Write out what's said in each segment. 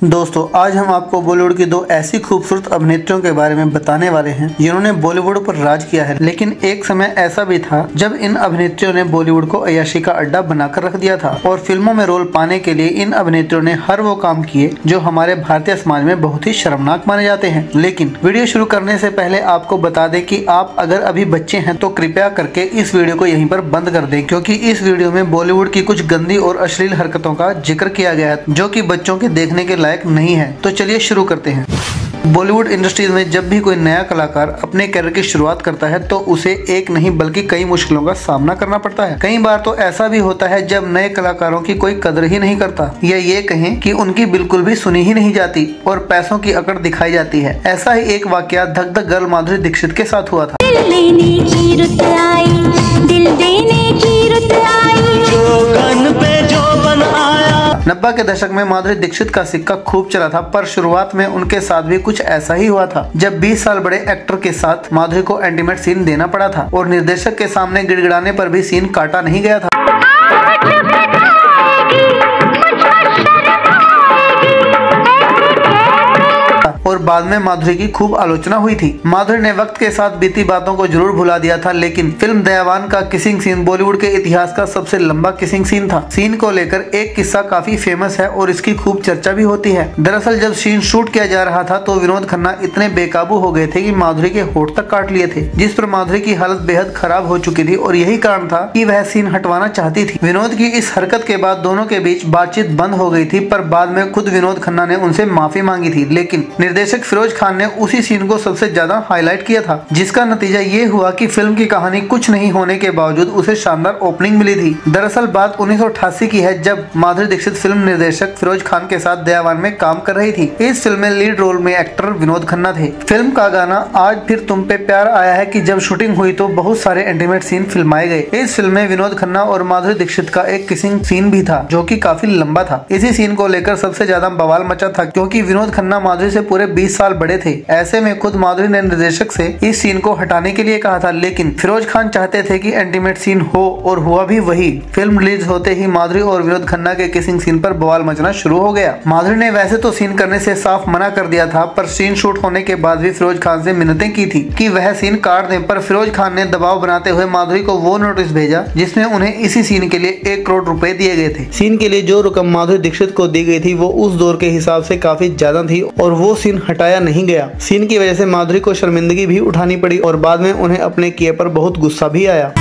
दोस्तों आज हम आपको बॉलीवुड की दो ऐसी खूबसूरत अभिनेत्रियों के बारे में बताने वाले हैं जिन्होंने बॉलीवुड पर राज किया है। लेकिन एक समय ऐसा भी था जब इन अभिनेत्रियों ने बॉलीवुड को अय्याशी का अड्डा बनाकर रख दिया था और फिल्मों में रोल पाने के लिए इन अभिनेत्रियों ने हर वो काम किए जो हमारे भारतीय समाज में बहुत ही शर्मनाक माने जाते हैं। लेकिन वीडियो शुरू करने से पहले आपको बता दें कि आप अगर अभी बच्चे हैं तो कृपया करके इस वीडियो को यहीं पर बंद कर दें, क्योंकि इस वीडियो में बॉलीवुड की कुछ गंदी और अश्लील हरकतों का जिक्र किया गया है जो कि बच्चों के देखने के लायक नहीं है। तो चलिए शुरू करते हैं। बॉलीवुड इंडस्ट्रीज में जब भी कोई नया कलाकार अपने कैरियर की शुरुआत करता है तो उसे एक नहीं बल्कि कई मुश्किलों का सामना करना पड़ता है। कई बार तो ऐसा भी होता है जब नए कलाकारों की कोई कदर ही नहीं करता या ये कहें कि उनकी बिल्कुल भी सुनी ही नहीं जाती और पैसों की अकड़ दिखाई जाती है। ऐसा ही एक वाकया धक धक गर्ल माधुरी दीक्षित के साथ हुआ था। दिल देने की रुत आई, जो गन पे जो बन आया। 90 के दशक में माधुरी दीक्षित का सिक्का खूब चला था, पर शुरुआत में उनके साथ भी कुछ ऐसा ही हुआ था जब 20 साल बड़े एक्टर के साथ माधुरी को इंटीमेट सीन देना पड़ा था और निर्देशक के सामने गिड़गिड़ाने पर भी सीन काटा नहीं गया था। और बाद में माधुरी की खूब आलोचना हुई थी। माधुरी ने वक्त के साथ बीती बातों को जरूर भुला दिया था, लेकिन फिल्म दयावान का किसिंग सीन बॉलीवुड के इतिहास का सबसे लंबा किसिंग सीन था। सीन को लेकर एक किस्सा काफी फेमस है और इसकी खूब चर्चा भी होती है। दरअसल जब सीन शूट किया जा रहा था तो विनोद खन्ना इतने बेकाबू हो गए थे कि माधुरी के होठ तक काट लिए थे, जिस पर माधुरी की हालत बेहद खराब हो चुकी थी और यही कारण था कि वह सीन हटवाना चाहती थी। विनोद की इस हरकत के बाद दोनों के बीच बातचीत बंद हो गई थी, पर बाद में खुद विनोद खन्ना ने उनसे माफी मांगी थी। लेकिन निर्देशक फिरोज खान ने उसी सीन को सबसे ज्यादा हाईलाइट किया था, जिसका नतीजा ये हुआ कि फिल्म की कहानी कुछ नहीं होने के बावजूद उसे शानदार ओपनिंग मिली थी। दरअसल बात 1988 की है जब माधुरी दीक्षित फिल्म निर्देशक फिरोज खान के साथ दयावान में काम कर रही थी। इस फिल्म में लीड रोल में एक्टर विनोद खन्ना थे। फिल्म का गाना आज फिर तुम पे प्यार आया है कि जब शूटिंग हुई तो बहुत सारे इंटीमेट सीन फिल्माए गए। इस फिल्म में विनोद खन्ना और माधुरी दीक्षित का एक किसिंग सीन भी था जो कि काफी लंबा था। इसी सीन को लेकर सबसे ज्यादा बवाल मचा था क्योंकि विनोद खन्ना माधुरी से पूरे 20 साल बड़े थे। ऐसे में खुद माधुरी ने निर्देशक से इस सीन को हटाने के लिए कहा था, लेकिन फिरोज खान चाहते थे कि इंटीमेट सीन हो और हुआ भी वही। फिल्म रिलीज होते ही माधुरी और विनोद खन्ना के किसिंग सीन पर बवाल मचना शुरू हो गया। माधुरी ने वैसे तो सीन करने से साफ मना कर दिया था, पर सीन शूट होने के बाद भी फिरोज खान से मिन्नतें की थी कि वह सीन काट दें, पर फिरोज खान ने दबाव बनाते हुए माधुरी को वो नोटिस भेजा जिसमें उन्हें इसी सीन के लिए 1 करोड़ रुपए दिए गए थे। सीन के लिए जो रकम माधुरी दीक्षित को दी गई थी वो उस दौर के हिसाब से काफी ज्यादा थी और वो सीन हटाया नहीं गया। सीन की वजह से माधुरी को शर्मिंदगी भी उठानी पड़ी और बाद में उन्हें अपने किए पर बहुत गुस्सा भी आया।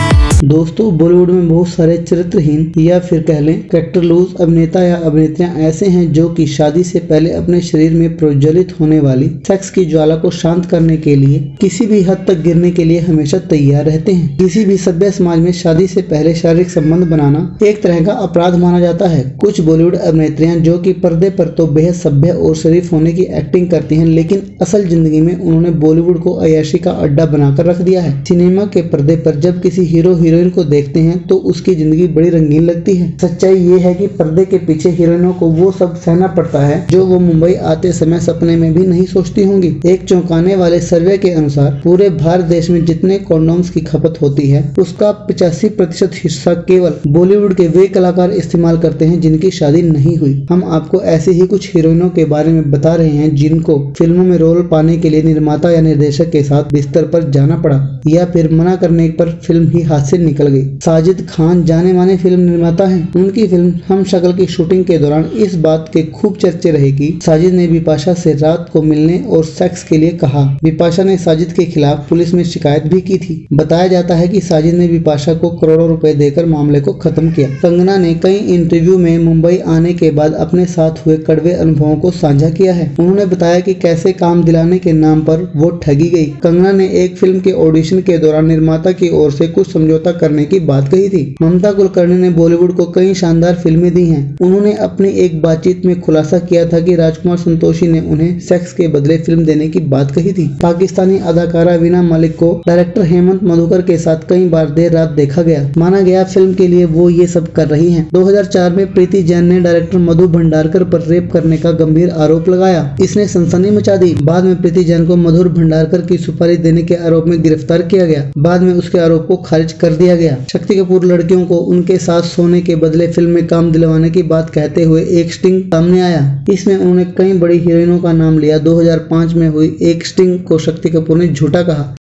दोस्तों बॉलीवुड में बहुत सारे चरित्रहीन या फिर कह लें कैरेक्टर लूज अभिनेता या अभिनेत्रियां ऐसे हैं जो कि शादी से पहले अपने शरीर में प्रज्वलित होने वाली सेक्स की ज्वाला को शांत करने के लिए किसी भी हद तक गिरने के लिए हमेशा तैयार रहते हैं। किसी भी सभ्य समाज में शादी से पहले शारीरिक संबंध बनाना एक तरह का अपराध माना जाता है। कुछ बॉलीवुड अभिनेत्रियां जो कि पर्दे पर तो बेहद सभ्य और शरीफ होने की एक्टिंग करती हैं, लेकिन असल जिंदगी में उन्होंने बॉलीवुड को अय्याशी का अड्डा बनाकर रख दिया है। सिनेमा के पर्दे पर जब किसी हीरोइन को देखते हैं तो उसकी जिंदगी बड़ी रंगीन लगती है। सच्चाई ये है कि पर्दे के पीछे हीरोइनों को वो सब सहना पड़ता है जो वो मुंबई आते समय सपने में भी नहीं सोचती होंगी। एक चौंकाने वाले सर्वे के अनुसार पूरे भारत देश में जितने कॉन्डोम्स की खपत होती है उसका 85% हिस्सा केवल बॉलीवुड के वे कलाकार इस्तेमाल करते हैं जिनकी शादी नहीं हुई। हम आपको ऐसे ही कुछ हीरोइनों के बारे में बता रहे हैं जिनको फिल्मों में रोल पाने के लिए निर्माता या निर्देशक के साथ बिस्तर पर जाना पड़ा या फिर मना करने पर फिल्म ही हाथ से निकल गई। साजिद खान जाने माने फिल्म निर्माता हैं। उनकी फिल्म हम शक्ल की शूटिंग के दौरान इस बात के खूब चर्चे रहे कि साजिद ने बिपाशा से रात को मिलने और सेक्स के लिए कहा। बिपाशा ने साजिद के खिलाफ पुलिस में शिकायत भी की थी। बताया जाता है कि साजिद ने बिपाशा को करोड़ों रुपए देकर मामले को खत्म किया। कंगना ने कई इंटरव्यू में मुंबई आने के बाद अपने साथ हुए कड़वे अनुभवों को साझा किया है। उन्होंने बताया कि कैसे काम दिलाने के नाम पर वो ठगी गई। कंगना ने एक फिल्म के ऑडिशन के दौरान निर्माता की ओर से कुछ समझौता करने की बात कही थी। ममता कुलकर्णी ने बॉलीवुड को कई शानदार फिल्में दी हैं। उन्होंने अपनी एक बातचीत में खुलासा किया था कि राजकुमार संतोषी ने उन्हें सेक्स के बदले फिल्म देने की बात कही थी। पाकिस्तानी अदाकारा वीना मलिक को डायरेक्टर हेमंत मधुकर के साथ कई बार देर रात देखा गया। माना गया फिल्म के लिए वो ये सब कर रही हैं। 2004 में प्रीति जैन ने डायरेक्टर मधु भंडारकर पर रेप करने का गंभीर आरोप लगाया। इसने सनसनी मचा दी। बाद में प्रीति जैन को मधुर भंडारकर की सुपारी देने के आरोप में गिरफ्तार किया गया। बाद में उसके आरोप को खारिज कर दिया गया। शक्ति कपूर लड़कियों को उनके साथ सोने के बदले फिल्म में काम दिलवाने की बात कहते हुए एक स्टिंग सामने आया। इसमें उन्होंने कई बड़ी हीरोइनों का नाम लिया। 2005 में हुई एक स्टिंग को शक्ति कपूर ने झूठा कहा।